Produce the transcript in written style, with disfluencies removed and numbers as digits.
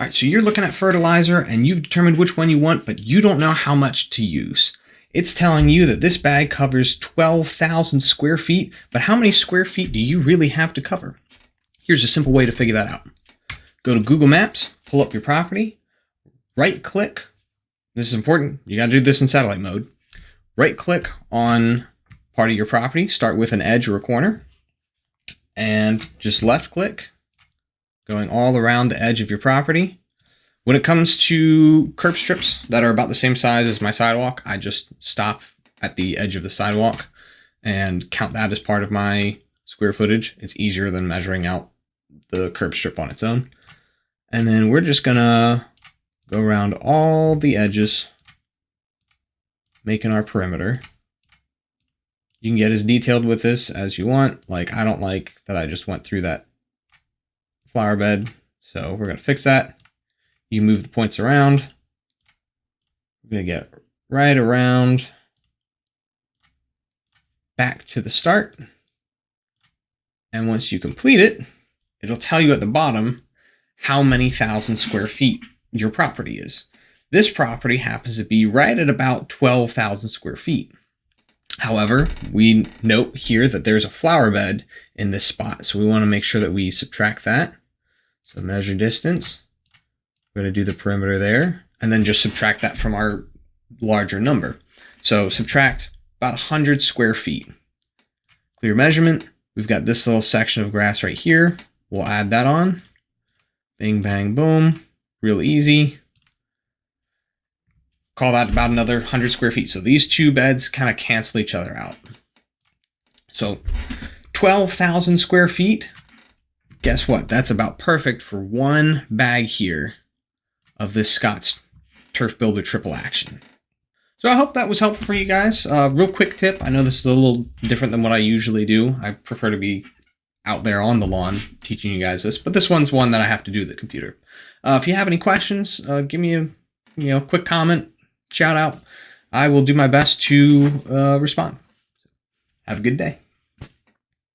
All right, so you're looking at fertilizer and you've determined which one you want, but you don't know how much to use. It's telling you that this bag covers 12,000 square feet, but how many square feet do you really have to cover? Here's a simple way to figure that out. Go to Google Maps, pull up your property, right click. This is important. You got to do this in satellite mode. Right click on part of your property, start with an edge or a corner, and just left click, going all around the edge of your property. When it comes to curb strips that are about the same size as my sidewalk, I just stop at the edge of the sidewalk and count that as part of my square footage. It's easier than measuring out the curb strip on its own. And then we're just gonna go around all the edges, making our perimeter. You can get as detailed with this as you want. Like, I don't like that I just went through that flower bed, so we're gonna fix that. You can move the points around. We're gonna get right around back to the start. And once you complete it, it'll tell you at the bottom how many thousand square feet your property is. This property happens to be right at about 12,000 square feet. However, we note here that there's a flower bed in this spot, so we want to make sure that we subtract that. So measure distance. We're going to do the perimeter there, and then just subtract that from our larger number. So subtract about 100 square feet. Clear measurement. We've got this little section of grass right here. We'll add that on. Bing, bang, boom. Real easy. Call that about another 100 square feet. So these two beds kind of cancel each other out. So 12,000 square feet. Guess what? That's about perfect for one bag here of this Scott's Turf Builder Triple Action. So I hope that was helpful for you guys. Real quick tip. I know this is a little different than what I usually do. I prefer to be out there on the lawn teaching you guys this, but this one's one that I have to do with the computer. If you have any questions, give me a quick comment, shout out. I will do my best to respond. Have a good day.